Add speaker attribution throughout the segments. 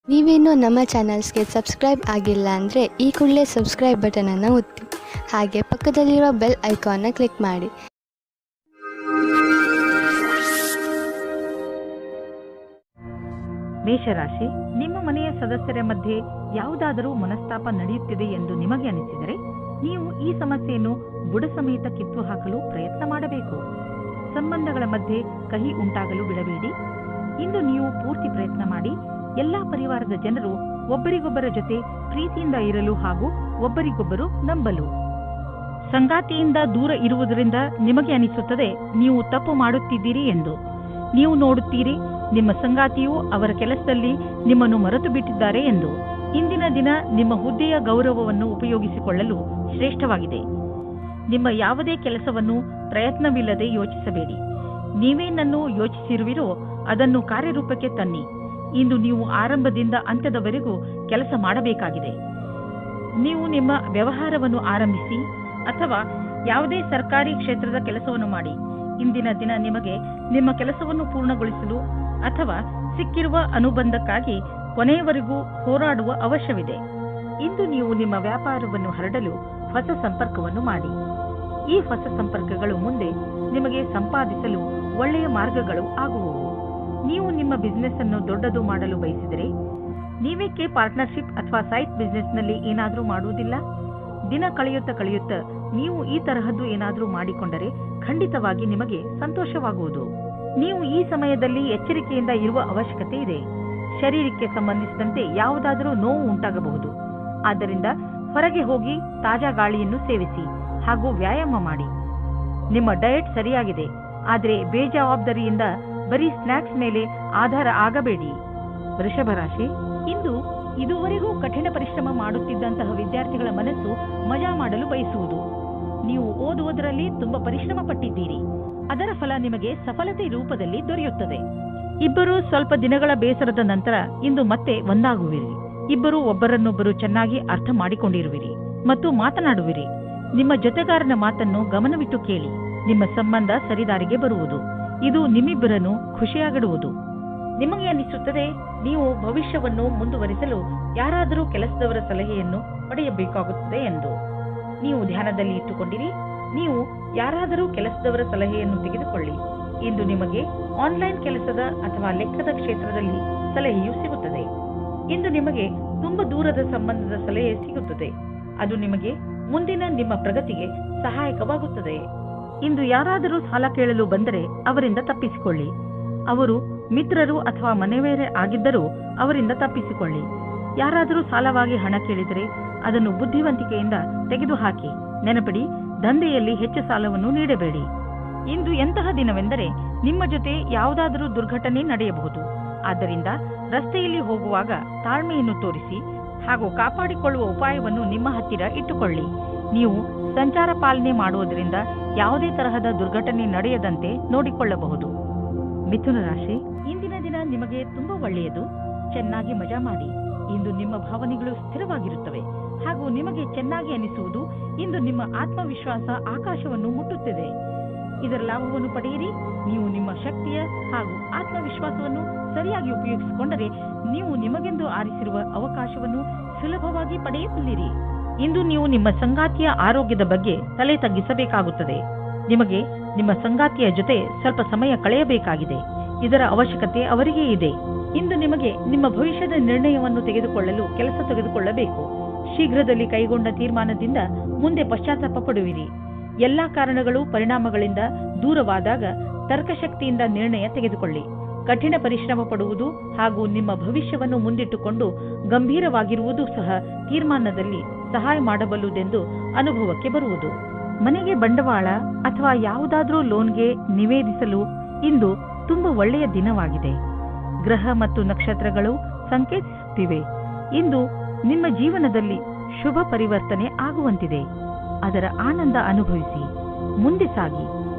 Speaker 1: ನೀವೇನೂ ನಮ್ಮ ಚಾನಲ್ಸ್ಗೆ ಸಬ್ಸ್ಕ್ರೈಬ್ ಆಗಿಲ್ಲ ಅಂದರೆ ಈ ಕೂಡಲೇ ಸಬ್ಸ್ಕ್ರೈಬ್ ಬಟನನ್ನು ಒತ್ತಿ ಹಾಗೆ ಪಕ್ಕದಲ್ಲಿರುವ ಬೆಲ್ ಐಕಾನ್ನ ಕ್ಲಿಕ್ ಮಾಡಿ.
Speaker 2: ಮೇಷರಾಶಿ, ನಿಮ್ಮ ಮನೆಯ ಸದಸ್ಯರ ಮಧ್ಯೆ ಯಾವುದಾದರೂ ಮನಸ್ತಾಪ ನಡೆಯುತ್ತಿದೆ ಎಂದು ನಿಮಗೆ ಅನಿಸಿದರೆ ನೀವು ಈ ಸಮಸ್ಯೆಯನ್ನು ಬುಡ ಸಮೇತ ಕಿತ್ತು ಹಾಕಲು ಪ್ರಯತ್ನ ಮಾಡಬೇಕು. ಸಂಬಂಧಗಳ ಮಧ್ಯೆ ಕಹಿ ಉಂಟಾಗಲು ಬಿಡಬೇಡಿ. ಇಂದು ನೀವು ಪೂರ್ತಿ ಪ್ರಯತ್ನ ಮಾಡಿ ಎಲ್ಲಾ ಪರಿವಾರದ ಜನರು ಒಬ್ಬರಿಗೊಬ್ಬರ ಜೊತೆ ಪ್ರೀತಿಯಿಂದ ಇರಲು ಹಾಗೂ ಒಬ್ಬರಿಗೊಬ್ಬರು ನಂಬಲು. ಸಂಗಾತಿಯಿಂದ ದೂರ ಇರುವುದರಿಂದ ನಿಮಗೆ ಅನಿಸುತ್ತದೆ ನೀವು ತಪ್ಪು ಮಾಡುತ್ತಿದ್ದೀರಿ ಎಂದು. ನೀವು ನೋಡುತ್ತೀರಿ ನಿಮ್ಮ ಸಂಗಾತಿಯು ಅವರ ಕೆಲಸದಲ್ಲಿ ನಿಮ್ಮನ್ನು ಮರೆತು ಬಿಟ್ಟಿದ್ದಾರೆ ಎಂದು. ಇಂದಿನ ದಿನ ನಿಮ್ಮ ಹುದ್ದೆಯ ಗೌರವವನ್ನು ಉಪಯೋಗಿಸಿಕೊಳ್ಳಲು ಶ್ರೇಷ್ಠವಾಗಿದೆ. ನಿಮ್ಮ ಯಾವುದೇ ಕೆಲಸವನ್ನು ಪ್ರಯತ್ನವಿಲ್ಲದೆ ಯೋಚಿಸಬೇಡಿ. ನೀವೇನನ್ನು ಯೋಚಿಸಿರುವಿರೋ ಅದನ್ನು ಕಾರ್ಯರೂಪಕ್ಕೆ ತನ್ನಿ. ಇಂದು ನೀವು ಆರಂಭದಿಂದ ಅಂತ್ಯದವರೆಗೂ ಕೆಲಸ ಮಾಡಬೇಕಾಗಿದೆ. ನೀವು ನಿಮ್ಮ ವ್ಯವಹಾರವನ್ನು ಆರಂಭಿಸಿ ಅಥವಾ ಯಾವುದೇ ಸರ್ಕಾರಿ ಕ್ಷೇತ್ರದ ಕೆಲಸವನ್ನು ಮಾಡಿ. ಇಂದಿನ ದಿನ ನಿಮಗೆ ನಿಮ್ಮ ಕೆಲಸವನ್ನು ಪೂರ್ಣಗೊಳಿಸಲು ಅಥವಾ ಸಿಕ್ಕಿರುವ ಅನುಬಂಧಕ್ಕಾಗಿ ಕೊನೆಯವರೆಗೂ ಹೋರಾಡುವ ಅವಶ್ಯವಿದೆ. ಇಂದು ನೀವು ನಿಮ್ಮ ವ್ಯಾಪಾರವನ್ನು ಹರಡಲು ಹೊಸ ಸಂಪರ್ಕವನ್ನು ಮಾಡಿ. ಈ ಹೊಸ ಸಂಪರ್ಕಗಳು ಮುಂದೆ ನಿಮಗೆ ಸಂಪಾದಿಸಲು ಒಳ್ಳೆಯ ಮಾರ್ಗಗಳು ಆಗುವವು. ನೀವು ನಿಮ್ಮ ಬಿಸಿನೆಸ್ ಅನ್ನು ದೊಡ್ಡದು ಮಾಡಲು ಬಯಸಿದರೆ ನೀವೇಕೆ ಪಾರ್ಟ್ನರ್ಶಿಪ್ ಅಥವಾ ಸೈಟ್ ಬಿಸಿನೆಸ್ನಲ್ಲಿ ಏನಾದರೂ ಮಾಡುವುದಿಲ್ಲ? ದಿನ ಕಳೆಯುತ್ತ ನೀವು ಈ ತರಹದ್ದು ಏನಾದರೂ ಮಾಡಿಕೊಂಡರೆ ಖಂಡಿತವಾಗಿ ನಿಮಗೆ ಸಂತೋಷವಾಗುವುದು. ನೀವು ಈ ಸಮಯದಲ್ಲಿ ಎಚ್ಚರಿಕೆಯಿಂದ ಇರುವ ಅವಶ್ಯಕತೆ ಇದೆ. ಶರೀರಕ್ಕೆ ಸಂಬಂಧಿಸಿದಂತೆ ಯಾವುದಾದರೂ ನೋವು ಉಂಟಾಗಬಹುದು. ಆದ್ದರಿಂದ ಹೊರಗೆ ಹೋಗಿ ತಾಜಾ ಗಾಳಿಯನ್ನು ಸೇವಿಸಿ ಹಾಗೂ ವ್ಯಾಯಾಮ ಮಾಡಿ. ನಿಮ್ಮ ಡಯಟ್ ಸರಿಯಾಗಿದೆ, ಆದರೆ ಬೇಜವಾಬ್ದಾರಿಯಿಂದ ಬರೀ ಸ್ನಾಕ್ಸ್ ಮೇಲೆ ಆಧಾರ ಆಗಬೇಡಿ. ವೃಷಭ ರಾಶಿ, ಇಂದು ಇದುವರೆಗೂ ಕಠಿಣ ಪರಿಶ್ರಮ ಮಾಡುತ್ತಿದ್ದಂತಹ ವಿದ್ಯಾರ್ಥಿಗಳ ಮನಸ್ಸು ಮಜಾ ಮಾಡಲು ಬಯಸುವುದು. ನೀವು ಓದುವುದರಲ್ಲಿ ತುಂಬಾ ಪರಿಶ್ರಮ ಪಟ್ಟಿದ್ದೀರಿ. ಅದರ ಫಲ ನಿಮಗೆ ಸಫಲತೆ ರೂಪದಲ್ಲಿ ದೊರೆಯುತ್ತದೆ. ಇಬ್ಬರು ಸ್ವಲ್ಪ ದಿನಗಳ ಬೇಸರದ ನಂತರ ಇಂದು ಮತ್ತೆ ಒಂದಾಗುವಿರಿ. ಇಬ್ಬರು ಒಬ್ಬರನ್ನೊಬ್ಬರು ಚೆನ್ನಾಗಿ ಅರ್ಥ ಮಾಡಿಕೊಂಡಿರುವಿರಿ ಮತ್ತು ಮಾತನಾಡುವಿರಿ. ನಿಮ್ಮ ಜೊತೆಗಾರನ ಮಾತನ್ನು ಗಮನವಿಟ್ಟು ಕೇಳಿ. ನಿಮ್ಮ ಸಂಬಂಧ ಸರಿದಾರಿಗೆ ಬರುವುದು. ಇದು ನಿಮ್ಮಿಬ್ಬರನ್ನು ಖುಷಿಯಾಗಿಡುವುದು. ನಿಮಗೆ ಅನಿಸುತ್ತದೆ ನೀವು ಭವಿಷ್ಯವನ್ನು ಮುಂದುವರಿಸಲು ಯಾರಾದರೂ ಕೆಲಸದವರ ಸಲಹೆಯನ್ನು ಪಡೆಯಬೇಕಾಗುತ್ತದೆ ಎಂದು. ನೀವು ಧ್ಯಾನದಲ್ಲಿ ಇಟ್ಟುಕೊಂಡಿರಿ. ನೀವು ಯಾರಾದರೂ ಕೆಲಸದವರ ಸಲಹೆಯನ್ನು ತೆಗೆದುಕೊಳ್ಳಿ. ಇಂದು ನಿಮಗೆ ಆನ್ಲೈನ್ ಕೆಲಸದ ಅಥವಾ ಲೆಕ್ಕದ ಕ್ಷೇತ್ರದಲ್ಲಿ ಸಲಹೆಯು ಸಿಗುತ್ತದೆ. ಇಂದು ನಿಮಗೆ ತುಂಬ ದೂರದ ಸಂಬಂಧದ ಸಲಹೆ ಸಿಗುತ್ತದೆ. ಅದು ನಿಮಗೆ ಮುಂದಿನ ನಿಮ್ಮ ಪ್ರಗತಿಗೆ ಸಹಾಯಕವಾಗುತ್ತದೆ. ಇಂದು ಯಾರಾದರೂ ಸಾಲ ಕೇಳಲು ಬಂದರೆ ಅವರಿಂದ ತಪ್ಪಿಸಿಕೊಳ್ಳಿ. ಅವರು ಮಿತ್ರರು ಅಥವಾ ಮನೆಯವರೇ ಆಗಿದ್ದರೂ ಅವರಿಂದ ತಪ್ಪಿಸಿಕೊಳ್ಳಿ. ಯಾರಾದರೂ ಸಾಲವಾಗಿ ಹಣ ಕೇಳಿದರೆ ಅದನ್ನು ಬುದ್ಧಿವಂತಿಕೆಯಿಂದ ತೆಗೆದುಹಾಕಿ. ನೆನಪಿಡಿ, ದಂಧೆಯಲ್ಲಿ ಹೆಚ್ಚು ಸಾಲವನ್ನು ನೀಡಬೇಡಿ. ಇಂದು ಎಂತಹ ದಿನವೆಂದರೆ ನಿಮ್ಮ ಜೊತೆ ಯಾವುದಾದರೂ ದುರ್ಘಟನೆ ನಡೆಯಬಹುದು. ಆದ್ದರಿಂದ ರಸ್ತೆಯಲ್ಲಿ ಹೋಗುವಾಗ ತಾಳ್ಮೆಯನ್ನು ತೋರಿಸಿ ಹಾಗೂ ಕಾಪಾಡಿಕೊಳ್ಳುವ ಉಪಾಯವನ್ನು ನಿಮ್ಮ ಹತ್ತಿರ ಇಟ್ಟುಕೊಳ್ಳಿ. ನೀವು ಸಂಚಾರ ಪಾಲನೆ ಮಾಡುವುದರಿಂದ ಯಾವುದೇ ತರಹದ ದುರ್ಘಟನೆ ನಡೆಯದಂತೆ ನೋಡಿಕೊಳ್ಳಬಹುದು. ಮಿಥುನ ರಾಶಿ, ಇಂದಿನ ದಿನ ನಿಮಗೆ ತುಂಬಾ ಒಳ್ಳೆಯದು. ಚೆನ್ನಾಗಿ ಮಜಾ ಮಾಡಿ. ಇಂದು ನಿಮ್ಮ ಭಾವನೆಗಳು ಸ್ಥಿರವಾಗಿರುತ್ತವೆ ಹಾಗೂ ನಿಮಗೆ ಚೆನ್ನಾಗಿ ಅನಿಸುವುದು. ಇಂದು ನಿಮ್ಮ ಆತ್ಮವಿಶ್ವಾಸ ಆಕಾಶವನ್ನು ಮುಟ್ಟುತ್ತಿದೆ. ಇದರ ಲಾಭವನ್ನು ಪಡೆಯಿರಿ. ನೀವು ನಿಮ್ಮ ಶಕ್ತಿಯ ಹಾಗೂ ಆತ್ಮವಿಶ್ವಾಸವನ್ನು ಸರಿಯಾಗಿ ಉಪಯೋಗಿಸಿಕೊಂಡರೆ ನೀವು ನಿಮಗೆಂದು ಆರಿಸಿರುವ ಅವಕಾಶವನ್ನು ಸುಲಭವಾಗಿ ಪಡೆಯಬಲ್ಲಿರಿ. ಇಂದು ನೀವು ನಿಮ್ಮ ಸಂಗಾತಿಯ ಆರೋಗ್ಯದ ಬಗ್ಗೆ ತಲೆ ತಗ್ಗಿಸಬೇಕಾಗುತ್ತದೆ. ನಿಮಗೆ ನಿಮ್ಮ ಸಂಗಾತಿಯ ಜೊತೆ ಸ್ವಲ್ಪ ಸಮಯ ಕಳೆಯಬೇಕಾಗಿದೆ. ಇದರ ಅವಶ್ಯಕತೆ ಅವರಿಗೆ ಇದೆ. ಇಂದು ನಿಮಗೆ ನಿಮ್ಮ ಭವಿಷ್ಯದ ನಿರ್ಣಯವನ್ನು ತೆಗೆದುಕೊಳ್ಳಲು ಕೆಲಸ ತೆಗೆದುಕೊಳ್ಳಬೇಕು. ಶೀಘ್ರದಲ್ಲಿ ಕೈಗೊಂಡ ತೀರ್ಮಾನದಿಂದ ಮುಂದೆ ಪಶ್ಚಾತ್ತಾಪ ಪಡುವಿರಿ. ಎಲ್ಲಾ ಕಾರಣಗಳು ಪರಿಣಾಮಗಳಿಂದ ದೂರವಾದಾಗ ತರ್ಕಶಕ್ತಿಯಿಂದ ನಿರ್ಣಯ ತೆಗೆದುಕೊಳ್ಳಿ. ಕಠಿಣ ಪರಿಶ್ರಮ ಪಡುವುದು ಹಾಗೂ ನಿಮ್ಮ ಭವಿಷ್ಯವನ್ನು ಮುಂದಿಟ್ಟುಕೊಂಡು ಗಂಭೀರವಾಗಿರುವುದು ಸಹ ತೀರ್ಮಾನದಲ್ಲಿ ಸಹಾಯ ಮಾಡಬಲ್ಲುದೆಂದು ಅನುಭವಕ್ಕೆ ಬರುವುದು. ಮನೆಗೆ ಬಂಡವಾಳ ಅಥವಾ ಯಾವುದಾದ್ರೂ ಲೋನ್ಗೆ ನಿವೇದಿಸಲು ಇಂದು ತುಂಬಾ ಒಳ್ಳೆಯ ದಿನವಾಗಿದೆ. ಗ್ರಹ ಮತ್ತು ನಕ್ಷತ್ರಗಳು ಸಂಕೇತಿಸುತ್ತಿವೆ. ಇಂದು ನಿಮ್ಮ ಜೀವನದಲ್ಲಿ ಶುಭ ಪರಿವರ್ತನೆ ಆಗುವಂತಿದೆ. ಅದರ ಆನಂದ ಅನುಭವಿಸಿ ಮುಂದೆ ಸಾಗಿ.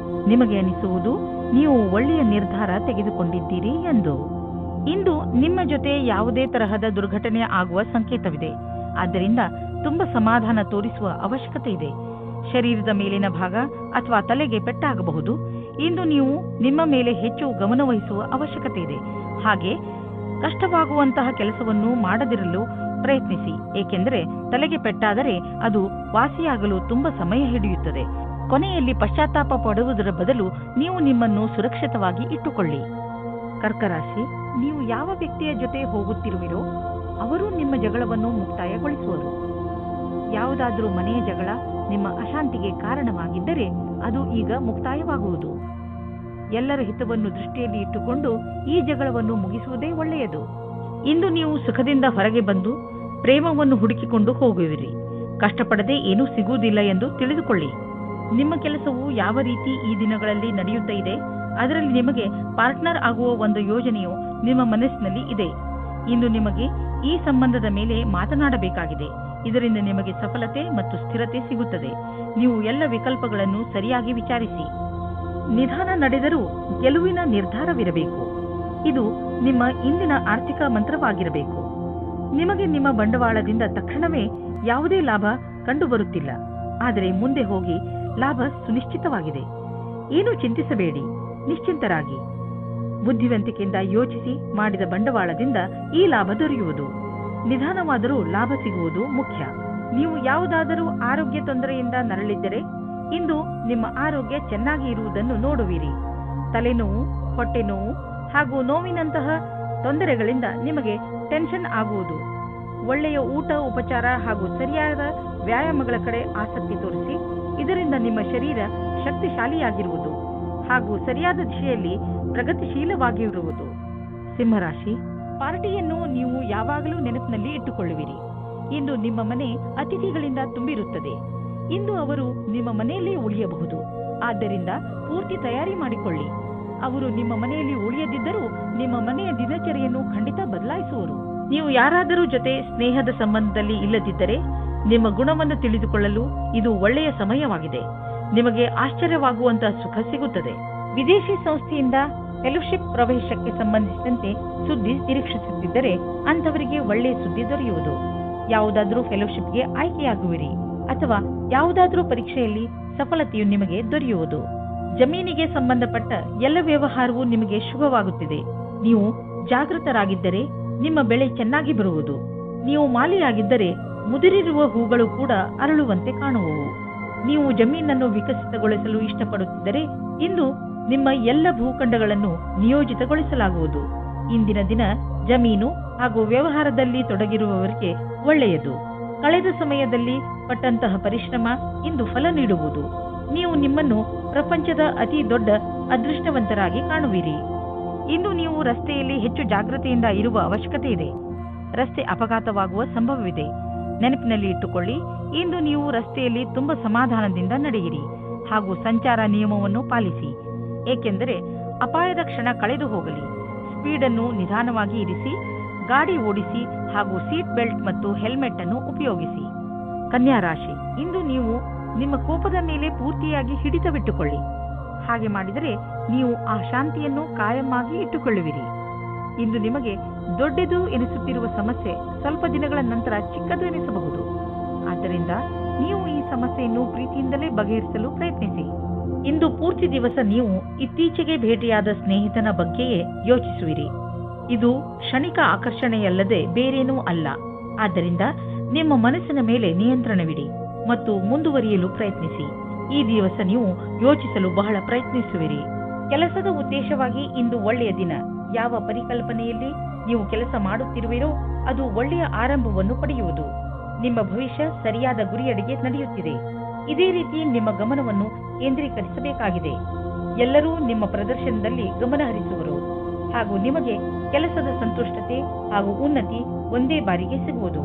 Speaker 2: ನಿಮಗೆ ಅನಿಸುವುದು ನೀವು ಒಳ್ಳೆಯ ನಿರ್ಧಾರ ತೆಗೆದುಕೊಂಡಿದ್ದೀರಿ ಎಂದು. ಇಂದು ನಿಮ್ಮ ಜೊತೆ ಯಾವುದೇ ತರಹದ ದುರ್ಘಟನೆ ಆಗುವ ಸಂಕೇತವಿದೆ. ಆದ್ದರಿಂದ ತುಂಬಾ ಸಮಾಧಾನ ತೋರಿಸುವ ಅವಶ್ಯಕತೆ ಇದೆ. ಶರೀರದ ಮೇಲಿನ ಭಾಗ ಅಥವಾ ತಲೆಗೆ ಪೆಟ್ಟಾಗಬಹುದು. ಇಂದು ನೀವು ನಿಮ್ಮ ಮೇಲೆ ಹೆಚ್ಚು ಗಮನವಹಿಸುವ ಅವಶ್ಯಕತೆ ಇದೆ. ಹಾಗೆ ಕಷ್ಟವಾಗುವಂತಹ ಕೆಲಸವನ್ನು ಮಾಡದಿರಲು ಪ್ರಯತ್ನಿಸಿ, ಏಕೆಂದರೆ ತಲೆಗೆ ಪೆಟ್ಟಾದರೆ ಅದು ವಾಸಿಯಾಗಲು ತುಂಬಾ ಸಮಯ ಹಿಡಿಯುತ್ತದೆ. ಕೊನೆಯಲ್ಲಿ ಪಶ್ಚಾತ್ತಾಪ ಪಡುವುದರ ಬದಲು ನೀವು ನಿಮ್ಮನ್ನು ಸುರಕ್ಷಿತವಾಗಿ ಇಟ್ಟುಕೊಳ್ಳಿ. ಕರ್ಕರಾಶಿ, ನೀವು ಯಾವ ವ್ಯಕ್ತಿಯ ಜೊತೆ ಹೋಗುತ್ತಿರುವಿರೋ ಅವರು ನಿಮ್ಮ ಜಗಳವನ್ನು ಮುಕ್ತಾಯಗೊಳಿಸುವರು. ಯಾವುದಾದರೂ ಮನೆಯ ಜಗಳ ನಿಮ್ಮ ಅಶಾಂತಿಗೆ ಕಾರಣವಾಗಿದ್ದರೆ ಅದು ಈಗ ಮುಕ್ತಾಯವಾಗುವುದು. ಎಲ್ಲರ ಹಿತವನ್ನು ದೃಷ್ಟಿಯಲ್ಲಿ ಇಟ್ಟುಕೊಂಡು ಈ ಜಗಳವನ್ನು ಮುಗಿಸುವುದೇ ಒಳ್ಳೆಯದು. ಇಂದು ನೀವು ಸುಖದಿಂದ ಹೊರಗೆ ಬಂದು ಪ್ರೇಮವನ್ನು ಹುಡುಕಿಕೊಂಡು ಹೋಗುವಿರಿ. ಕಷ್ಟಪಡದೆ ಏನೂ ಸಿಗುವುದಿಲ್ಲ ಎಂದು ತಿಳಿದುಕೊಳ್ಳಿ. ನಿಮ್ಮ ಕೆಲಸವು ಯಾವ ರೀತಿ ಈ ದಿನಗಳಲ್ಲಿ ನಡೆಯುತ್ತಾ ಇದೆ, ಅದರಲ್ಲಿ ನಿಮಗೆ ಪಾರ್ಟ್ನರ್ ಆಗುವ ಒಂದು ಯೋಜನೆಯು ನಿಮ್ಮ ಮನಸ್ಸಿನಲ್ಲಿ ಇದೆ. ಇಂದು ನಿಮಗೆ ಈ ಸಂಬಂಧದ ಮೇಲೆ ಮಾತನಾಡಬೇಕಾಗಿದೆ. ಇದರಿಂದ ನಿಮಗೆ ಸಫಲತೆ ಮತ್ತು ಸ್ಥಿರತೆ ಸಿಗುತ್ತದೆ. ನೀವು ಎಲ್ಲ ವಿಕಲ್ಪಗಳನ್ನು ಸರಿಯಾಗಿ ವಿಚಾರಿಸಿ. ನಿಧಾನ ನಡೆದರೂ ಗೆಲುವಿನ ನಿರ್ಧಾರವಿರಬೇಕು. ಇದು ನಿಮ್ಮ ಇಂದಿನ ಆರ್ಥಿಕ ಮಂತ್ರವಾಗಿರಬೇಕು. ನಿಮಗೆ ನಿಮ್ಮ ಬಂಡವಾಳದಿಂದ ತಕ್ಷಣವೇ ಯಾವುದೇ ಲಾಭ ಕಂಡುಬರುತ್ತಿಲ್ಲ, ಆದರೆ ಮುಂದೆ ಹೋಗಿ ಲಾಭ ಸುನಿಶ್ಚಿತವಾಗಿದೆ. ಏನೂ ಚಿಂತಿಸಬೇಡಿ, ನಿಶ್ಚಿಂತರಾಗಿ. ಬುದ್ಧಿವಂತಿಕೆಯಿಂದ ಯೋಚಿಸಿ ಮಾಡಿದ ಬಂಡವಾಳದಿಂದ ಈ ಲಾಭ ದೊರೆಯುವುದು. ನಿಧಾನವಾದರೂ ಲಾಭ ಸಿಗುವುದು ಮುಖ್ಯ. ನೀವು ಯಾವುದಾದರೂ ಆರೋಗ್ಯ ತೊಂದರೆಯಿಂದ ನರಳಿದ್ದರೆ ಇಂದು ನಿಮ್ಮ ಆರೋಗ್ಯ ಚೆನ್ನಾಗಿ ಇರುವುದನ್ನು ನೋಡುವಿರಿ. ತಲೆನೋವು, ಹೊಟ್ಟೆ ನೋವು ಹಾಗೂ ನೋವಿನಂತಹ ತೊಂದರೆಗಳಿಂದ ನಿಮಗೆ ಟೆನ್ಷನ್ ಆಗುವುದು. ಒಳ್ಳೆಯ ಊಟ, ಉಪಚಾರ ಹಾಗೂ ಸರಿಯಾದ ವ್ಯಾಯಾಮಗಳ ಕಡೆ ಆಸಕ್ತಿ ತೋರಿಸಿ. ಇದರಿಂದ ನಿಮ್ಮ ಶರೀರ ಶಕ್ತಿಶಾಲಿಯಾಗಿರುವುದು ಹಾಗೂ ಸರಿಯಾದ ದಿಶೆಯಲ್ಲಿ ಪ್ರಗತಿಶೀಲವಾಗಿರುವುದು. ಸಿಂಹರಾಶಿ, ಪಾರ್ಟಿಯನ್ನು ನೀವು ಯಾವಾಗಲೂ ನೆನಪಿನಲ್ಲಿ ಇಟ್ಟುಕೊಳ್ಳುವಿರಿ. ಇಂದು ನಿಮ್ಮ ಮನೆ ಅತಿಥಿಗಳಿಂದ ತುಂಬಿರುತ್ತದೆ. ಇಂದು ಅವರು ನಿಮ್ಮ ಮನೆಯಲ್ಲೇ ಉಳಿಯಬಹುದು. ಆದ್ದರಿಂದ ಪೂರ್ತಿ ತಯಾರಿ ಮಾಡಿಕೊಳ್ಳಿ. ಅವರು ನಿಮ್ಮ ಮನೆಯಲ್ಲಿ ಉಳಿಯದಿದ್ದರೂ ನಿಮ್ಮ ಮನೆಯ ದಿನಚರಿಯನ್ನು ಖಂಡಿತ ಬದಲಾಯಿಸುವರು. ನೀವು ಯಾರಾದರೂ ಜೊತೆ ಸ್ನೇಹದ ಸಂಬಂಧದಲ್ಲಿ ಇಲ್ಲದಿದ್ದರೆ ನಿಮ್ಮ ಗುಣವನ್ನು ತಿಳಿದುಕೊಳ್ಳಲು ಇದು ಒಳ್ಳೆಯ ಸಮಯವಾಗಿದೆ. ನಿಮಗೆ ಆಶ್ಚರ್ಯವಾಗುವಂತಹ ಸುಖ ಸಿಗುತ್ತದೆ. ವಿದೇಶಿ ಸಂಸ್ಥೆಯಿಂದ ಫೆಲೋಶಿಪ್ ಪ್ರವೇಶಕ್ಕೆ ಸಂಬಂಧಿಸಿದಂತೆ ಸುದ್ದಿ ನಿರೀಕ್ಷಿಸುತ್ತಿದ್ದರೆ ಅಂಥವರಿಗೆ ಒಳ್ಳೆಯ ಸುದ್ದಿ ದೊರೆಯುವುದು. ಯಾವುದಾದ್ರೂ ಫೆಲೋಶಿಪ್ಗೆ ಆಯ್ಕೆಯಾಗುವಿರಿ ಅಥವಾ ಯಾವುದಾದ್ರೂ ಪರೀಕ್ಷೆಯಲ್ಲಿ ಸಫಲತೆಯು ನಿಮಗೆ ದೊರೆಯುವುದು. ಜಮೀನಿಗೆ ಸಂಬಂಧಪಟ್ಟ ಎಲ್ಲ ವ್ಯವಹಾರವೂ ನಿಮಗೆ ಶುಭವಾಗುತ್ತಿದೆ. ನೀವು ಜಾಗೃತರಾಗಿದ್ದರೆ ನಿಮ್ಮ ಬೆಳೆ ಚೆನ್ನಾಗಿ ಬರುವುದು. ನೀವು ಮಾಲಿಯಾಗಿದ್ದರೆ ಮುದುರಿರುವ ಹೂಗಳು ಕೂಡ ಅರಳುವಂತೆ ಕಾಣುವವು. ನೀವು ಜಮೀನನ್ನು ವಿಕಸಿತಗೊಳಿಸಲು ಇಷ್ಟಪಡುತ್ತಿದ್ದರೆ ಇಂದು ನಿಮ್ಮ ಎಲ್ಲ ಭೂಖಂಡಗಳನ್ನು ನಿಯೋಜಿತಗೊಳಿಸಲಾಗುವುದು. ಇಂದಿನ ದಿನ ಜಮೀನು ಹಾಗೂ ವ್ಯವಹಾರದಲ್ಲಿ ತೊಡಗಿರುವವರಿಗೆ ಒಳ್ಳೆಯದು. ಕಳೆದ ಸಮಯದಲ್ಲಿ ಪಟ್ಟಂತಹ ಪರಿಶ್ರಮ ಇಂದು ಫಲ ನೀಡುವುದು. ನೀವು ನಿಮ್ಮನ್ನು ಪ್ರಪಂಚದ ಅತಿ ದೊಡ್ಡ ಅದೃಷ್ಟವಂತರಾಗಿ ಕಾಣುವಿರಿ. ಇಂದು ನೀವು ರಸ್ತೆಯಲ್ಲಿ ಹೆಚ್ಚು ಜಾಗೃತೆಯಿಂದ ಇರುವ ಅವಶ್ಯಕತೆ ಇದೆ. ರಸ್ತೆ ಅಪಘಾತವಾಗುವ ಸಂಭವವಿದೆ. ನೆನಪಿನಲ್ಲಿ ಇಟ್ಟುಕೊಳ್ಳಿ, ಇಂದು ನೀವು ರಸ್ತೆಯಲ್ಲಿ ತುಂಬಾ ಸಮಾಧಾನದಿಂದ ನಡೆಯಿರಿ ಹಾಗೂ ಸಂಚಾರ ನಿಯಮವನ್ನು ಪಾಲಿಸಿ. ಏಕೆಂದರೆ ಅಪಾಯದ ಕ್ಷಣ ಕಳೆದು ಹೋಗಲಿ. ಸ್ಪೀಡನ್ನು ನಿಧಾನವಾಗಿ ಇರಿಸಿ, ಗಾಡಿ ಓಡಿಸಿ ಹಾಗೂ ಸೀಟ್ ಬೆಲ್ಟ್ ಮತ್ತು ಹೆಲ್ಮೆಟ್ ಅನ್ನು ಉಪಯೋಗಿಸಿ. ಕನ್ಯಾ ರಾಶಿ, ಇಂದು ನೀವು ನಿಮ್ಮ ಕೋಪದ ಮೇಲೆ ಪೂರ್ತಿಯಾಗಿ ಹಿಡಿತವಿಟ್ಟುಕೊಳ್ಳಿ. ಹಾಗೆ ಮಾಡಿದರೆ ನೀವು ಆ ಶಾಂತಿಯನ್ನು ಕಾಯಮಾಗಿ ಇಟ್ಟುಕೊಳ್ಳುವಿರಿ. ಇಂದು ನಿಮಗೆ ದೊಡ್ಡದು ಎನಿಸುತ್ತಿರುವ ಸಮಸ್ಯೆ ಸ್ವಲ್ಪ ದಿನಗಳ ನಂತರ ಚಿಕ್ಕದು ಎನಿಸಬಹುದು. ಆದ್ದರಿಂದ ನೀವು ಈ ಸಮಸ್ಯೆಯನ್ನು ಪ್ರೀತಿಯಿಂದಲೇ ಬಗೆಹರಿಸಲು ಪ್ರಯತ್ನಿಸಿ. ಇಂದು ಪೂರ್ತಿ ದಿವಸ ನೀವು ಇತ್ತೀಚೆಗೆ ಭೇಟಿಯಾದ ಸ್ನೇಹಿತನ ಬಗ್ಗೆಯೇ ಯೋಚಿಸುವಿರಿ. ಇದು ಕ್ಷಣಿಕ ಆಕರ್ಷಣೆಯಲ್ಲದೆ ಬೇರೇನೂ ಅಲ್ಲ. ಆದ್ದರಿಂದ ನಿಮ್ಮ ಮನಸ್ಸಿನ ಮೇಲೆ ನಿಯಂತ್ರಣವಿಡಿ ಮತ್ತು ಮುಂದುವರಿಯಲು ಪ್ರಯತ್ನಿಸಿ. ಈ ದಿವಸ ನೀವು ಯೋಚಿಸಲು ಬಹಳ ಪ್ರಯತ್ನಿಸುವಿರಿ. ಕೆಲಸದ ಉದ್ದೇಶವಾಗಿ ಇಂದು ಒಳ್ಳೆಯ ದಿನ. ಯಾವ ಪರಿಕಲ್ಪನೆಯಲ್ಲಿ ನೀವು ಕೆಲಸ ಮಾಡುತ್ತಿರುವಿರೋ ಅದು ಒಳ್ಳೆಯ ಆರಂಭವನ್ನು ಪಡೆಯುವುದು. ನಿಮ್ಮ ಭವಿಷ್ಯ ಸರಿಯಾದ ಗುರಿಯೆಡೆಗೆ ನಡೆಯುತ್ತಿದೆ. ಇದೇ ರೀತಿ ನಿಮ್ಮ ಗಮನವನ್ನು ಕೇಂದ್ರೀಕರಿಸಬೇಕಾಗಿದೆ. ಎಲ್ಲರೂ ನಿಮ್ಮ ಪ್ರದರ್ಶನದಲ್ಲಿ ಗಮನ ಹರಿಸುವರು ಹಾಗೂ ನಿಮಗೆ ಕೆಲಸದ ಸಂತುಷ್ಟತೆ ಹಾಗೂ ಉನ್ನತಿ ಒಂದೇ ಬಾರಿಗೆ ಸಿಗುವುದು.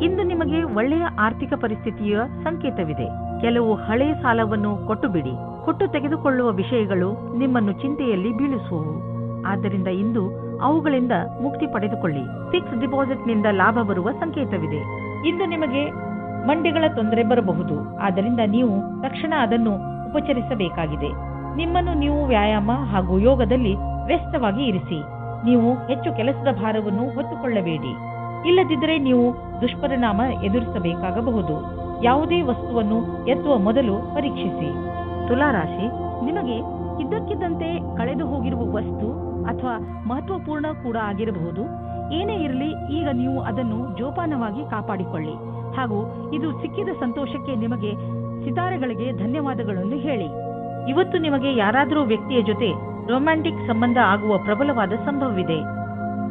Speaker 2: ಇಂದು ನಿಮಗೆ ಒಳ್ಳೆಯ ಆರ್ಥಿಕ ಪರಿಸ್ಥಿತಿಯ ಸಂಕೇತವಿದೆ. ಕೆಲವು ಹಳೆಯ ಸಾಲವನ್ನು ಕೊಟ್ಟು ಬಿಡಿ. ಕೊಟ್ಟು ತೆಗೆದುಕೊಳ್ಳುವ ವಿಷಯಗಳು ನಿಮ್ಮನ್ನು ಚಿಂತೆಯಲ್ಲಿ ಬೀಳಿಸುವವು. ಆದ್ದರಿಂದ ಇಂದು ಅವುಗಳಿಂದ ಮುಕ್ತಿ ಪಡೆದುಕೊಳ್ಳಿ. ಫಿಕ್ಸ್ ಡಿಪಾಸಿಟ್ನಿಂದ ಲಾಭ ಬರುವ ಸಂಕೇತವಿದೆ. ಇಂದು ನಿಮಗೆ ಮಂಡಿಗಳ ತೊಂದರೆ ಬರಬಹುದು. ಆದ್ದರಿಂದ ನೀವು ತಕ್ಷಣ ಅದನ್ನು ಉಪಚರಿಸಬೇಕಾಗಿದೆ. ನಿಮ್ಮನ್ನು ನೀವು ವ್ಯಾಯಾಮ ಹಾಗೂ ಯೋಗದಲ್ಲಿ ವ್ಯಸ್ತವಾಗಿ ಇರಿಸಿ. ನೀವು ಹೆಚ್ಚು ಕೆಲಸದ ಭಾರವನ್ನು ಹೊತ್ತುಕೊಳ್ಳಬೇಡಿ. ಇಲ್ಲದಿದ್ದರೆ ನೀವು ದುಷ್ಪರಿಣಾಮ ಎದುರಿಸಬೇಕಾಗಬಹುದು. ಯಾವುದೇ ವಸ್ತುವನ್ನು ಎತ್ತುವ ಮೊದಲು ಪರೀಕ್ಷಿಸಿ. ತುಲಾರಾಶಿ, ನಿಮಗೆ ಇದ್ದಕ್ಕಿದ್ದಂತೆ ಕಳೆದು ಹೋಗಿರುವ ವಸ್ತು ಅಥವಾ ಮಹತ್ವಪೂರ್ಣ ಕೂಡ ಆಗಿರಬಹುದು. ಏನೇ ಇರಲಿ, ಈಗ ನೀವು ಅದನ್ನು ಜೋಪಾನವಾಗಿ ಕಾಪಾಡಿಕೊಳ್ಳಿ ಹಾಗೂ ಇದು ಸಿಕ್ಕಿದ ಸಂತೋಷಕ್ಕೆ ನಿಮಗೆ ಸಿತಾರೆಗಳಿಗೆ ಧನ್ಯವಾದಗಳನ್ನು ಹೇಳಿ. ಇವತ್ತು ನಿಮಗೆ ಯಾರಾದರೂ ವ್ಯಕ್ತಿಯ ಜೊತೆ ರೊಮ್ಯಾಂಟಿಕ್ ಸಂಬಂಧ ಆಗುವ ಪ್ರಬಲವಾದ ಸಂಭವವಿದೆ.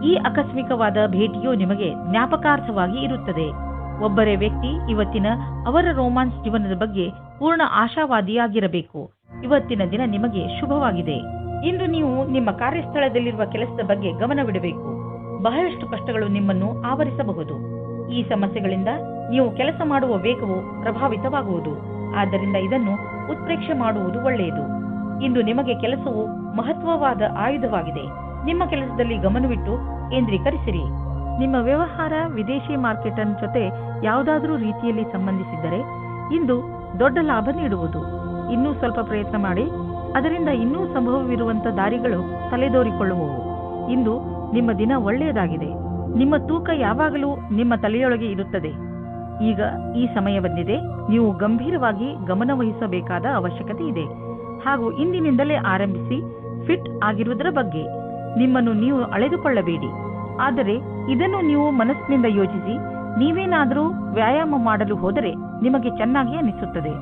Speaker 2: ಈ ಆಕಸ್ಮಿಕವಾದ ಭೇಟಿಯು ನಿಮಗೆ ಜ್ಞಾಪಕಾರ್ಥವಾಗಿ ಇರುತ್ತದೆ. ಒಬ್ಬರೇ ವ್ಯಕ್ತಿ ಇವತ್ತಿನ ಅವರ ರೋಮಾನ್ಸ್ ಜೀವನದ ಬಗ್ಗೆ ಪೂರ್ಣ ಆಶಾವಾದಿಯಾಗಿರಬೇಕು. ಇವತ್ತಿನ ದಿನ ನಿಮಗೆ ಶುಭವಾಗಿದೆ. ಇಂದು ನೀವು ನಿಮ್ಮ ಕಾರ್ಯಸ್ಥಳದಲ್ಲಿರುವ ಕೆಲಸದ ಬಗ್ಗೆ ಗಮನವಿಡಬೇಕು. ಬಹಳಷ್ಟು ಕಷ್ಟಗಳು ನಿಮ್ಮನ್ನು ಆವರಿಸಬಹುದು. ಈ ಸಮಸ್ಯೆಗಳಿಂದ ನೀವು ಕೆಲಸ ಮಾಡುವ ವೇಗವು ಪ್ರಭಾವಿತವಾಗುವುದು. ಆದ್ದರಿಂದ ಇದನ್ನು ಉತ್ಪ್ರೇಕ್ಷೆ ಮಾಡುವುದು ಒಳ್ಳೆಯದು. ಇಂದು ನಿಮಗೆ ಕೆಲಸವು ಮಹತ್ವವಾದ ಆಯುಧವಾಗಿದೆ. ನಿಮ್ಮ ಕೆಲಸದಲ್ಲಿ ಗಮನವಿಟ್ಟು ಕೇಂದ್ರೀಕರಿಸಿರಿ. ನಿಮ್ಮ ವ್ಯವಹಾರ ವಿದೇಶಿ ಮಾರ್ಕೆಟ್ ಜೊತೆ ಯಾವುದಾದರೂ ರೀತಿಯಲ್ಲಿ ಸಂಬಂಧಿಸಿದ್ದರೆ ಇಂದು ದೊಡ್ಡ ಲಾಭ ನೀಡುವುದು. ಇನ್ನೂ ಸ್ವಲ್ಪ ಪ್ರಯತ್ನ ಮಾಡಿ, ಅದರಿಂದ ಇನ್ನೂ ಸಂಭವವಿರುವಂತಹ ದಾರಿಗಳು ತಲೆದೋರಿಕೊಳ್ಳುವವು. ಇಂದು ನಿಮ್ಮ ದಿನ ಒಳ್ಳೆಯದಾಗಿದೆ. ನಿಮ್ಮ ತೂಕ ಯಾವಾಗಲೂ ನಿಮ್ಮ ತಲೆಯೊಳಗೆ ಇರುತ್ತದೆ. ಈಗ ಈ ಸಮಯ ಬಂದಿದೆ. ನೀವು ಗಂಭೀರವಾಗಿ ಗಮನವಹಿಸಬೇಕಾದ ಅವಶ್ಯಕತೆ ಇದೆ ಹಾಗೂ ಇಂದಿನಿಂದಲೇ ಆರಂಭಿಸಿ ಫಿಟ್ ಆಗಿರುವುದರ ಬಗ್ಗೆ ನಿಮ್ಮನ್ನು ನೀವು ಅಳೆದುಕೊಳ್ಳಬೇಡಿ. ಆದರೆ ಇದನ್ನು ನೀವು ಮನಸ್ಸಿನಿಂದ ಯೋಚಿಸಿ. ನೀವೇನಾದರೂ ವ್ಯಾಯಾಮ ಮಾಡಲು ಹೋದರೆ ನಿಮಗೆ ಚೆನ್ನಾಗಿ ಅನಿಸುತ್ತದೆ.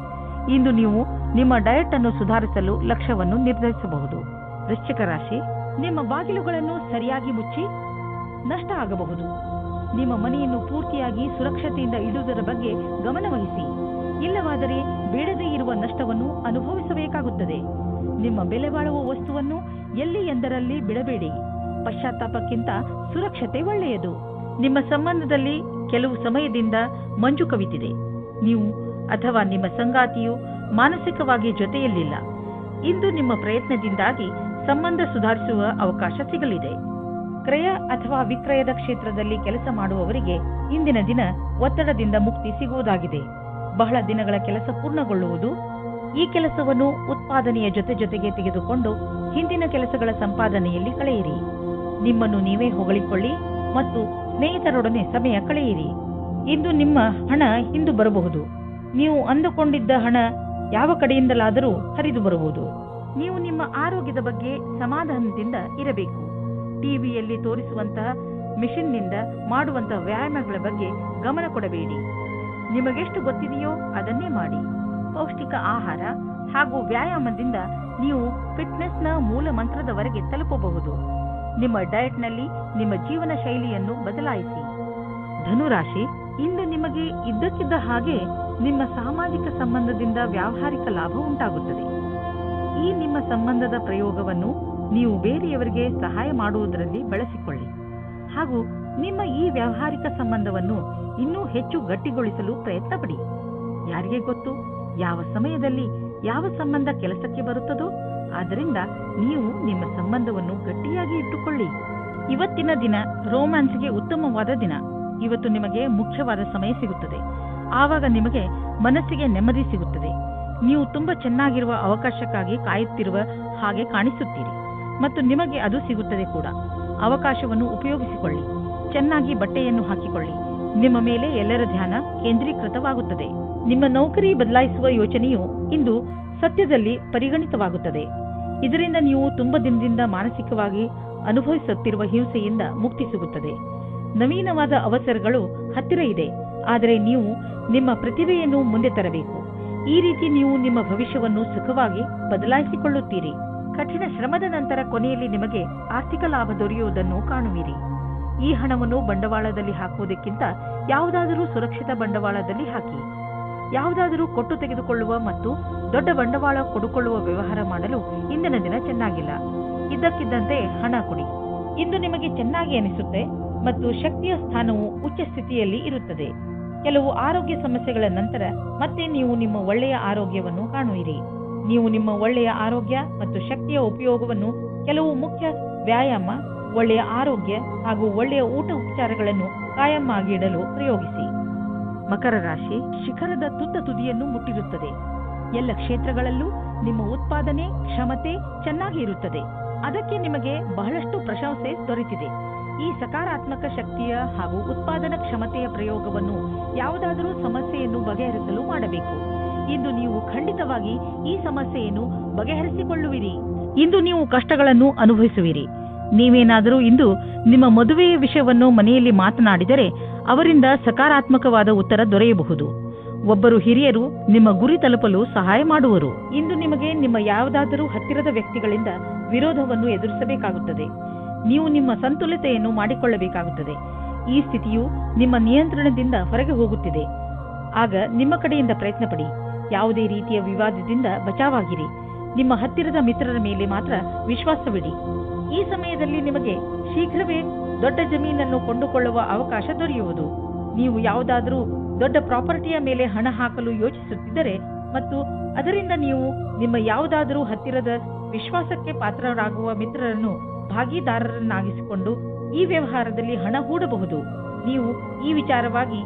Speaker 2: ಇಂದು ನೀವು ನಿಮ್ಮ ಡಯಟ್ ಅನ್ನು ಸುಧಾರಿಸಲು ಲಕ್ಷ್ಯವನ್ನು ನಿರ್ಧರಿಸಬಹುದು. ವೃಶ್ಚಿಕ ರಾಶಿ, ನಿಮ್ಮ ಬಾಗಿಲುಗಳನ್ನು ಸರಿಯಾಗಿ ಮುಚ್ಚಿ. ನಷ್ಟ ಆಗಬಹುದು. ನಿಮ್ಮ ಮನೆಯನ್ನು ಪೂರ್ತಿಯಾಗಿ ಸುರಕ್ಷತೆಯಿಂದ ಇಡುವುದರ ಬಗ್ಗೆ ಗಮನವಹಿಸಿ. ಇಲ್ಲವಾದರೆ ಬೇಡದೇ ಇರುವ ನಷ್ಟವನ್ನು ಅನುಭವಿಸಬೇಕಾಗುತ್ತದೆ. ನಿಮ್ಮ ಬೆಲೆ ಬಾಳುವ ವಸ್ತುವನ್ನು ಎಲ್ಲಿ ಎಂದರಲ್ಲಿ ಬಿಡಬೇಡಿ. ಪಶ್ಚಾತ್ತಾಪಕ್ಕಿಂತ ಸುರಕ್ಷತೆ ಒಳ್ಳೆಯದು. ನಿಮ್ಮ ಸಂಬಂಧದಲ್ಲಿ ಕೆಲವು ಸಮಯದಿಂದ ಮಂಜು ಕವಿತಿದೆ. ನೀವು ಅಥವಾ ನಿಮ್ಮ ಸಂಗಾತಿಯು ಮಾನಸಿಕವಾಗಿ ಜೊತೆಯಲ್ಲಿಲ್ಲ. ಇಂದು ನಿಮ್ಮ ಪ್ರಯತ್ನದಿಂದಾಗಿ ಸಂಬಂಧ ಸುಧಾರಿಸುವ ಅವಕಾಶ ಸಿಗಲಿದೆ. ಕ್ರಯ ಅಥವಾ ವಿಕ್ರಯದ ಕ್ಷೇತ್ರದಲ್ಲಿ ಕೆಲಸ ಮಾಡುವವರಿಗೆ ಇಂದಿನ ದಿನ ಒತ್ತಡದಿಂದ ಮುಕ್ತಿ ಸಿಗುವುದಾಗಿದೆ. ಬಹಳ ದಿನಗಳ ಕೆಲಸ ಪೂರ್ಣಗೊಳ್ಳುವುದು. ಈ ಕೆಲಸವನ್ನು ಉತ್ಪಾದನೆಯ ಜೊತೆಗೆ ತೆಗೆದುಕೊಂಡು ಹಿಂದಿನ ಕೆಲಸಗಳ ಸಂಪಾದನೆಯಲ್ಲಿ ಕಳೆಯಿರಿ. ನಿಮ್ಮನ್ನು ನೀವೇ ಹೊಗಳಿಕೊಳ್ಳಿ ಮತ್ತು ಸ್ನೇಹಿತರೊಡನೆ ಸಮಯ ಕಳೆಯಿರಿ. ಇಂದು ನಿಮ್ಮ ಹಣ ಹಿಂದು ಬರಬಹುದು. ನೀವು ಅಂದುಕೊಂಡಿದ್ದ ಹಣ ಯಾವ ಕಡೆಯಿಂದಲಾದರೂ ಹರಿದು ಬರಬಹುದು. ನೀವು ನಿಮ್ಮ ಆರೋಗ್ಯದ ಬಗ್ಗೆ ಸಮಾಧಾನದಿಂದ ಇರಬೇಕು. ಟಿವಿಯಲ್ಲಿ ತೋರಿಸುವಂತಹ ಮಿಷನ್ನಿಂದ ಮಾಡುವಂತಹ ವ್ಯಾಯಾಮಗಳ ಬಗ್ಗೆ ಗಮನ ಕೊಡಬೇಡಿ. ನಿಮಗೆಷ್ಟು ಗೊತ್ತಿದೆಯೋ ಅದನ್ನೇ ಮಾಡಿ. ಪೌಷ್ಟಿಕ ಆಹಾರ ಹಾಗೂ ವ್ಯಾಯಾಮದಿಂದ ನೀವು ಫಿಟ್ನೆಸ್ನ ಮೂಲ ಮಂತ್ರದವರೆಗೆ ತಲುಪಬಹುದು. ನಿಮ್ಮ ಡಯಟ್ನಲ್ಲಿ ನಿಮ್ಮ ಜೀವನ ಶೈಲಿಯನ್ನು ಬದಲಾಯಿಸಿ. ಧನುರಾಶಿ, ಇಂದು ನಿಮಗೆ ಇದ್ದಕ್ಕಿದ್ದ ಹಾಗೆ ನಿಮ್ಮ ಸಾಮಾಜಿಕ ಸಂಬಂಧದಿಂದ ವ್ಯಾವಹಾರಿಕ ಲಾಭ ಉಂಟಾಗುತ್ತದೆ. ಈ ನಿಮ್ಮ ಸಂಬಂಧದ ಪ್ರಯೋಗವನ್ನು ನೀವು ಬೇರೆಯವರಿಗೆ ಸಹಾಯ ಮಾಡುವುದರಲ್ಲಿ ಬಳಸಿಕೊಳ್ಳಿ ಹಾಗೂ ನಿಮ್ಮ ಈ ವ್ಯಾವಹಾರಿಕ ಸಂಬಂಧವನ್ನು ಇನ್ನೂ ಹೆಚ್ಚು ಗಟ್ಟಿಗೊಳಿಸಲು ಪ್ರಯತ್ನ ಪಡಿ. ಯಾರಿಗೆ ಗೊತ್ತು ಯಾವ ಸಮಯದಲ್ಲಿ ಯಾವ ಸಂಬಂಧ ಕೆಲಸಕ್ಕೆ ಬರುತ್ತದೋ. ಆದ್ದರಿಂದ ನೀವು ನಿಮ್ಮ ಸಂಬಂಧವನ್ನು ಗಟ್ಟಿಯಾಗಿ ಇಟ್ಟುಕೊಳ್ಳಿ. ಇವತ್ತಿನ ದಿನ ರೋಮ್ಯಾನ್ಸ್ಗೆ ಉತ್ತಮವಾದ ದಿನ. ಇವತ್ತು ನಿಮಗೆ ಮುಖ್ಯವಾದ ಸಮಯ ಸಿಗುತ್ತದೆ. ಆವಾಗ ನಿಮಗೆ ಮನಸ್ಸಿಗೆ ನೆಮ್ಮದಿ ಸಿಗುತ್ತದೆ. ನೀವು ತುಂಬಾ ಚೆನ್ನಾಗಿರುವ ಅವಕಾಶಕ್ಕಾಗಿ ಕಾಯುತ್ತಿರುವ ಹಾಗೆ ಕಾಣಿಸುತ್ತೀರಿ ಮತ್ತು ನಿಮಗೆ ಅದು ಸಿಗುತ್ತದೆ ಕೂಡ. ಅವಕಾಶವನ್ನು ಉಪಯೋಗಿಸಿಕೊಳ್ಳಿ. ಚೆನ್ನಾಗಿ ಬಟ್ಟೆಯನ್ನು ಹಾಕಿಕೊಳ್ಳಿ. ನಿಮ್ಮ ಮೇಲೆ ಎಲ್ಲರ ಧ್ಯಾನ ಕೇಂದ್ರೀಕೃತವಾಗುತ್ತದೆ. ನಿಮ್ಮ ನೌಕರಿ ಬದಲಾಯಿಸುವ ಯೋಚನೆಯು ಇಂದು ಸತ್ಯದಲ್ಲಿ ಪರಿಗಣಿತವಾಗುತ್ತದೆ. ಇದರಿಂದ ನೀವು ತುಂಬಾ ದಿನದಿಂದ ಮಾನಸಿಕವಾಗಿ ಅನುಭವಿಸುತ್ತಿರುವ ಹಿಂಸೆಯಿಂದ ಮುಕ್ತಿ ಸಿಗುತ್ತದೆ. ನವೀನವಾದ ಅವಸರಗಳು ಹತ್ತಿರ ಇದೆ, ಆದರೆ ನೀವು ನಿಮ್ಮ ಪ್ರತಿಭೆಯನ್ನು ಮುಂದೆ ತರಬೇಕು. ಈ ರೀತಿ ನೀವು ನಿಮ್ಮ ಭವಿಷ್ಯವನ್ನು ಸುಖವಾಗಿ ಬದಲಾಯಿಸಿಕೊಳ್ಳುತ್ತೀರಿ. ಕಠಿಣ ಶ್ರಮದ ನಂತರ ಕೊನೆಯಲ್ಲಿ ನಿಮಗೆ ಆರ್ಥಿಕ ಲಾಭ ದೊರೆಯುವುದನ್ನು ಕಾಣುವಿರಿ. ಈ ಹಣವನ್ನು ಬಂಡವಾಳದಲ್ಲಿ ಹಾಕುವುದಕ್ಕಿಂತ ಯಾವುದಾದರೂ ಸುರಕ್ಷಿತ ಬಂಡವಾಳದಲ್ಲಿ ಹಾಕಿ. ಯಾವುದಾದರೂ ಕೊಟ್ಟು ತೆಗೆದುಕೊಳ್ಳುವ ಮತ್ತು ದೊಡ್ಡ ಬಂಡವಾಳ ಕೊಡುಕೊಳ್ಳುವ ವ್ಯವಹಾರ ಮಾಡಲು ಇಂದಿನ ದಿನ ಚೆನ್ನಾಗಿಲ್ಲ. ಇದ್ದಕ್ಕಿದ್ದಂತೆ ಹಣ ಕೊಡಿ. ಇಂದು ನಿಮಗೆ ಚೆನ್ನಾಗಿ ಅನಿಸುತ್ತೆ ಮತ್ತು ಶಕ್ತಿಯ ಸ್ಥಾನವು ಉಚ್ಚ ಸ್ಥಿತಿಯಲ್ಲಿ ಇರುತ್ತದೆ. ಕೆಲವು ಆರೋಗ್ಯ ಸಮಸ್ಯೆಗಳ ನಂತರ ಮತ್ತೆ ನೀವು ನಿಮ್ಮ ಒಳ್ಳೆಯ ಆರೋಗ್ಯವನ್ನು ಕಾಣುವಿರಿ. ನೀವು ನಿಮ್ಮ ಒಳ್ಳೆಯ ಆರೋಗ್ಯ ಮತ್ತು ಶಕ್ತಿಯ ಉಪಯೋಗವನ್ನು ಕೆಲವು ಮುಖ್ಯ ವ್ಯಾಯಾಮ, ಒಳ್ಳೆಯ ಆರೋಗ್ಯ ಹಾಗೂ ಒಳ್ಳೆಯ ಊಟ ಉಪಚಾರಗಳನ್ನು ಕಾಯಂ ಆಗಿಡಲು ಪ್ರಯೋಗಿಸಿ. ಮಕರ ರಾಶಿ, ಶಿಖರದ ತುತ್ತ ತುದಿಯನ್ನು ಮುಟ್ಟಿರುತ್ತದೆ. ಎಲ್ಲ ಕ್ಷೇತ್ರಗಳಲ್ಲೂ ನಿಮ್ಮ ಉತ್ಪಾದನೆ ಕ್ಷಮತೆ ಚೆನ್ನಾಗಿ ಇರುತ್ತದೆ. ಅದಕ್ಕೆ ನಿಮಗೆ ಬಹಳಷ್ಟು ಪ್ರಶಂಸೆ ದೊರೆತಿದೆ. ಈ ಸಕಾರಾತ್ಮಕ ಶಕ್ತಿಯ ಹಾಗೂ ಉತ್ಪಾದನಾ ಕ್ಷಮತೆಯ ಪ್ರಯೋಗವನ್ನು ಯಾವುದಾದರೂ ಸಮಸ್ಯೆಯನ್ನು ಬಗೆಹರಿಸಲು ಮಾಡಬೇಕು. ಇಂದು ನೀವು ಖಂಡಿತವಾಗಿ ಈ ಸಮಸ್ಯೆಯನ್ನು ಬಗೆಹರಿಸಿಕೊಳ್ಳುವಿರಿ. ಇಂದು ನೀವು ಕಷ್ಟಗಳನ್ನು ಅನುಭವಿಸುವಿರಿ. ನೀವೇನಾದರೂ ಇಂದು ನಿಮ್ಮ ಮದುವೆಯ ವಿಷಯವನ್ನು ಮನೆಯಲ್ಲಿ ಮಾತನಾಡಿದರೆ ಅವರಿಂದ ಸಕಾರಾತ್ಮಕವಾದ ಉತ್ತರ ದೊರೆಯಬಹುದು. ಒಬ್ಬರು ಹಿರಿಯರು ನಿಮ್ಮ ಗುರಿ ತಲುಪಲು ಸಹಾಯ ಮಾಡುವರು. ಇಂದು ನಿಮಗೆ ನಿಮ್ಮ ಯಾವುದಾದರೂ ಹತ್ತಿರದ ವ್ಯಕ್ತಿಗಳಿಂದ ವಿರೋಧವನ್ನು ಎದುರಿಸಬೇಕಾಗುತ್ತದೆ. ನೀವು ನಿಮ್ಮ ಸಂತುಲಿತೆಯನ್ನು ಮಾಡಿಕೊಳ್ಳಬೇಕಾಗುತ್ತದೆ. ಈ ಸ್ಥಿತಿಯು ನಿಮ್ಮ ನಿಯಂತ್ರಣದಿಂದ ಹೊರಗೆ ಹೋಗುತ್ತಿದೆ. ಆಗ ನಿಮ್ಮ ಕಡೆಯಿಂದ ಪ್ರಯತ್ನ ಪಡಿ. ಯಾವುದೇ ರೀತಿಯ ವಿವಾದದಿಂದ ಬಚಾವಾಗಿರಿ. ನಿಮ್ಮ ಹತ್ತಿರದ ಮಿತ್ರರ ಮೇಲೆ ಮಾತ್ರ ವಿಶ್ವಾಸವಿಡಿ. ಈ ಸಮಯದಲ್ಲಿ ನಿಮಗೆ ಶೀಘ್ರವೇ ದೊಡ್ಡ ಜಮೀನನ್ನು ಕೊಂಡುಕೊಳ್ಳುವ ಅವಕಾಶ ದೊರೆಯುವುದು. ನೀವು ಯಾವುದಾದರೂ ದೊಡ್ಡ ಪ್ರಾಪರ್ಟಿಯ ಮೇಲೆ ಹಣ ಹಾಕಲು ಯೋಚಿಸುತ್ತಿದ್ದರೆ ಮತ್ತು ಅದರಿಂದ ನೀವು ನಿಮ್ಮ ಯಾವುದಾದರೂ ಹತ್ತಿರದ ವಿಶ್ವಾಸಕ್ಕೆ ಪಾತ್ರರಾಗುವ ಮಿತ್ರರನ್ನು ಭಾಗಿದಾರರನ್ನಾಗಿಸಿಕೊಂಡು ಈ ವ್ಯವಹಾರದಲ್ಲಿ ಹಣ ಹೂಡಬಹುದು. ನೀವು ಈ ವಿಚಾರವಾಗಿ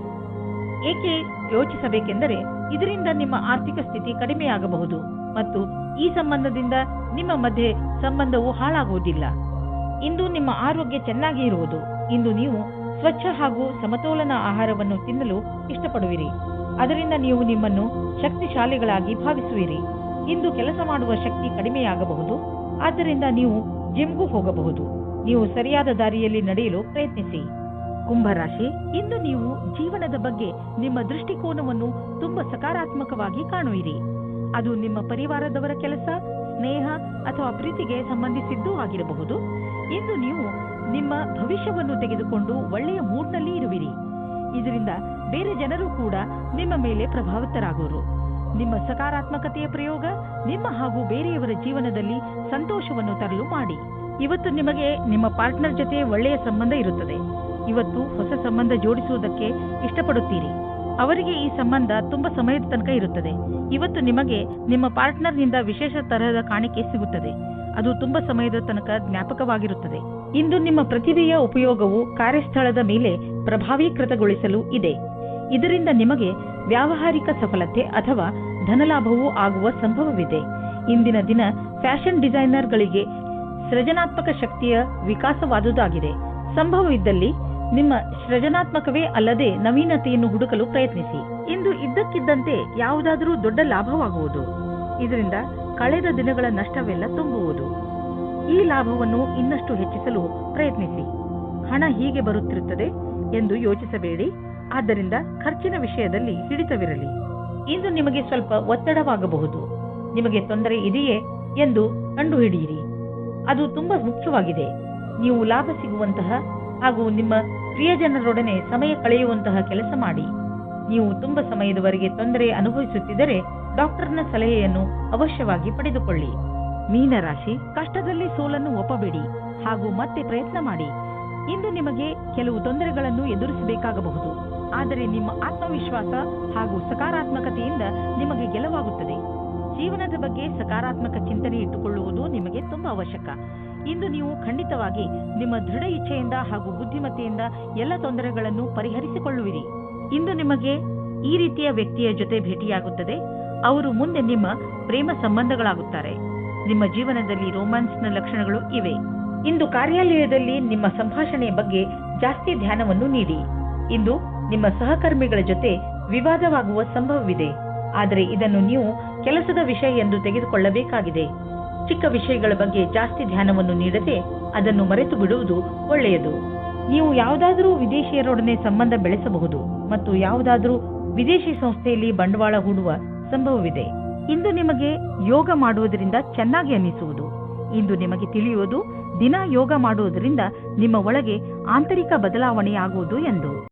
Speaker 2: ಏಕೆ ಯೋಚಿಸಬೇಕೆಂದರೆ ಇದರಿಂದ ನಿಮ್ಮ ಆರ್ಥಿಕ ಸ್ಥಿತಿ ಕಡಿಮೆಯಾಗಬಹುದು ಮತ್ತು ಈ ಸಂಬಂಧದಿಂದ ನಿಮ್ಮ ಮಧ್ಯೆ ಸಂಬಂಧವು ಹಾಳಾಗುವುದಿಲ್ಲ. ಇಂದು ನಿಮ್ಮ ಆರೋಗ್ಯ ಚೆನ್ನಾಗಿ ಇರುವುದು. ಇಂದು ನೀವು ಸ್ವಚ್ಛ ಹಾಗೂ ಸಮತೋಲನ ಆಹಾರವನ್ನು ತಿನ್ನಲು ಇಷ್ಟಪಡುವಿರಿ. ಅದರಿಂದ ನೀವು ನಿಮ್ಮನ್ನು ಶಕ್ತಿಶಾಲಿಗಳಾಗಿ ಭಾವಿಸುವಿರಿ. ಇಂದು ಕೆಲಸ ಮಾಡುವ ಶಕ್ತಿ ಕಡಿಮೆಯಾಗಬಹುದು. ಆದ್ದರಿಂದ ನೀವು ಜಿಮ್ಗೂ ಹೋಗಬಹುದು. ನೀವು ಸರಿಯಾದ ದಾರಿಯಲ್ಲಿ ನಡೆಯಲು ಪ್ರಯತ್ನಿಸಿ. ಕುಂಭರಾಶಿ, ಇಂದು ನೀವು ಜೀವನದ ಬಗ್ಗೆ ನಿಮ್ಮ ದೃಷ್ಟಿಕೋನವನ್ನು ತುಂಬಾ ಸಕಾರಾತ್ಮಕವಾಗಿ ಕಾಣುವಿರಿ. ಅದು ನಿಮ್ಮ ಪರಿವಾರದವರ ಕೆಲಸ, ಸ್ನೇಹ ಅಥವಾ ಪ್ರೀತಿಗೆ ಸಂಬಂಧಿಸಿದ್ದೂ ಆಗಿರಬಹುದು. ಇಂದು ನೀವು ನಿಮ್ಮ ಭವಿಷ್ಯವನ್ನು ತೆಗೆದುಕೊಂಡು ಒಳ್ಳೆಯ ಮೂಡ್ನಲ್ಲಿ ಇರುವಿರಿ. ಇದರಿಂದ ಬೇರೆ ಜನರು ಕೂಡ ನಿಮ್ಮ ಮೇಲೆ ಪ್ರಭಾವಿತರಾಗುವರು. ನಿಮ್ಮ ಸಕಾರಾತ್ಮಕತೆಯ ಪ್ರಯೋಗ ನಿಮ್ಮ ಹಾಗೂ ಬೇರೆಯವರ ಜೀವನದಲ್ಲಿ ಸಂತೋಷವನ್ನು ತರಲು ಮಾಡಿ. ಇವತ್ತು ನಿಮಗೆ ನಿಮ್ಮ ಪಾರ್ಟ್ನರ್ ಜೊತೆ ಒಳ್ಳೆಯ ಸಂಬಂಧ ಇರುತ್ತದೆ. ಇವತ್ತು ಹೊಸ ಸಂಬಂಧ ಜೋಡಿಸುವುದಕ್ಕೆ ಇಷ್ಟಪಡುತ್ತೀರಿ. ಅವರಿಗೆ ಈ ಸಂಬಂಧ ತುಂಬಾ ಸಮಯದ ತನಕ ಇರುತ್ತದೆ. ಇವತ್ತು ನಿಮಗೆ ನಿಮ್ಮ ಪಾರ್ಟ್ನರ್ನಿಂದ ವಿಶೇಷ ತರಹದ ಕಾಣಿಕೆ ಸಿಗುತ್ತದೆ. ಅದು ತುಂಬಾ ಸಮಯದ ತನಕ ಜ್ಞಾಪಕವಾಗಿರುತ್ತದೆ. ಇಂದು ನಿಮ್ಮ ಪ್ರತಿಭೆಯ ಉಪಯೋಗವು ಕಾರ್ಯಸ್ಥಳದ ಮೇಲೆ ಪ್ರಭಾವೀಕೃತಗೊಳಿಸಲು ಇದೆ. ಇದರಿಂದ ನಿಮಗೆ ವ್ಯಾವಹಾರಿಕ ಸಫಲತೆ ಅಥವಾ ಧನಲಾಭವೂ ಆಗುವ ಸಂಭವವಿದೆ. ಇಂದಿನ ದಿನ ಫ್ಯಾಷನ್ ಡಿಸೈನರ್ಗಳಿಗೆ ಸೃಜನಾತ್ಮಕ ಶಕ್ತಿಯ ವಿಕಾಸವಾದುದಾಗಿದೆ. ಸಂಭವವಿದ್ದಲ್ಲಿ ನಿಮ್ಮ ಸೃಜನಾತ್ಮಕವೇ ಅಲ್ಲದೆ ನವೀನತೆಯನ್ನು ಹುಡುಕಲು ಪ್ರಯತ್ನಿಸಿ. ಇಂದು ಇದ್ದಕ್ಕಿದ್ದಂತೆ ಯಾವುದಾದರೂ ದೊಡ್ಡ ಲಾಭವಾಗುವುದು. ಇದರಿಂದ ಕಳೆದ ದಿನಗಳ ನಷ್ಟವೆಲ್ಲ ತುಂಬುವುದು. ಈ ಲಾಭವನ್ನು ಇನ್ನಷ್ಟು ಹೆಚ್ಚಿಸಲು ಪ್ರಯತ್ನಿಸಿ. ಹಣ ಹೀಗೆ ಬರುತ್ತಿರುತ್ತದೆ ಎಂದು ಯೋಚಿಸಬೇಡಿ. ಆದ್ದರಿಂದ ಖರ್ಚಿನ ವಿಷಯದಲ್ಲಿ ಹಿಡಿತವಿರಲಿ. ಇಂದು ನಿಮಗೆ ಸ್ವಲ್ಪ ಒತ್ತಡವಾಗಬಹುದು. ನಿಮಗೆ ತೊಂದರೆ ಇದೆಯೇ ಎಂದು ಕಂಡುಹಿಡಿಯಿರಿ. ಅದು ತುಂಬಾ ಮುಖ್ಯವಾಗಿದೆ. ನೀವು ಲಾಭ ಸಿಗುವಂತಹ ಹಾಗೂ ನಿಮ್ಮ ಪ್ರಿಯಜನರೊಡನೆ ಸಮಯ ಕಳೆಯುವಂತಹ ಕೆಲಸ ಮಾಡಿ. ನೀವು ತುಂಬಾ ಸಮಯದವರೆಗೆ ತೊಂದರೆ ಅನುಭವಿಸುತ್ತಿದ್ದರೆ ಡಾಕ್ಟರ್ನ ಸಲಹೆಯನ್ನು ಅವಶ್ಯವಾಗಿ ಪಡೆದುಕೊಳ್ಳಿ. ಮೀನರಾಶಿ, ಕಷ್ಟದಲ್ಲಿ ಸೋಲನ್ನು ಒಪ್ಪಬೇಡಿ ಹಾಗೂ ಮತ್ತೆ ಪ್ರಯತ್ನ ಮಾಡಿ. ಇಂದು ನಿಮಗೆ ಕೆಲವು ತೊಂದರೆಗಳನ್ನು ಎದುರಿಸಬೇಕಾಗಬಹುದು. ಆದರೆ ನಿಮ್ಮ ಆತ್ಮವಿಶ್ವಾಸ ಹಾಗೂ ಸಕಾರಾತ್ಮಕತೆಯಿಂದ ನಿಮಗೆ ಗೆಲುವಾಗುತ್ತದೆ. ಜೀವನದ ಬಗ್ಗೆ ಸಕಾರಾತ್ಮಕ ಚಿಂತನೆ ಇಟ್ಟುಕೊಳ್ಳುವುದು ನಿಮಗೆ ತುಂಬಾ ಅವಶ್ಯಕ. ಇಂದು ನೀವು ಖಂಡಿತವಾಗಿ ನಿಮ್ಮ ದೃಢ ಇಚ್ಛೆಯಿಂದ ಹಾಗೂ ಬುದ್ಧಿಮತ್ತೆಯಿಂದ ಎಲ್ಲ ತೊಂದರೆಗಳನ್ನು ಪರಿಹರಿಸಿಕೊಳ್ಳುವಿರಿ. ಇಂದು ನಿಮಗೆ ಈ ರೀತಿಯ ವ್ಯಕ್ತಿಯ ಜೊತೆ ಭೇಟಿಯಾಗುತ್ತದೆ. ಅವರು ಮುಂದೆ ನಿಮ್ಮ ಪ್ರೇಮ ಸಂಬಂಧಗಳಾಗುತ್ತಾರೆ. ನಿಮ್ಮ ಜೀವನದಲ್ಲಿ ರೋಮ್ಯಾನ್ಸ್ನ ಲಕ್ಷಣಗಳು ಇವೆ. ಇಂದು ಕಾರ್ಯಾಲಯದಲ್ಲಿ ನಿಮ್ಮ ಸಂಭಾಷಣೆಯ ಬಗ್ಗೆ ಜಾಸ್ತಿ ಧ್ಯಾನವನ್ನು ನೀಡಿ. ಇಂದು ನಿಮ್ಮ ಸಹಕರ್ಮಿಗಳ ಜೊತೆ ವಿವಾದವಾಗುವ ಸಂಭವವಿದೆ. ಆದರೆ ಇದನ್ನು ನೀವು ಕೆಲಸದ ವಿಷಯ ಎಂದು ತೆಗೆದುಕೊಳ್ಳಬೇಕಾಗಿದೆ. ಚಿಕ್ಕ ವಿಷಯಗಳ ಬಗ್ಗೆ ಜಾಸ್ತಿ ಧ್ಯಾನವನ್ನು ನೀಡದೆ ಅದನ್ನು ಮರೆತು ಬಿಡುವುದು ಒಳ್ಳೆಯದು. ನೀವು ಯಾವುದಾದರೂ ವಿದೇಶಿಯರೊಡನೆ ಸಂಬಂಧ ಬೆಳೆಸಬಹುದು ಮತ್ತು ಯಾವುದಾದರೂ ವಿದೇಶಿ ಸಂಸ್ಥೆಯಲ್ಲಿ ಬಂಡವಾಳ ಹೂಡುವ ಸಂಭವವಿದೆ. ಇಂದು ನಿಮಗೆ ಯೋಗ ಮಾಡುವುದರಿಂದ ಚೆನ್ನಾಗಿ ಅನ್ನಿಸುವುದು. ಇಂದು ನಿಮಗೆ ತಿಳಿಯುವುದು ದಿನ ಯೋಗ ಮಾಡುವುದರಿಂದ ನಿಮ್ಮ ಒಳಗೆ ಆಂತರಿಕ ಬದಲಾವಣೆಯಾಗುವುದು ಎಂದು.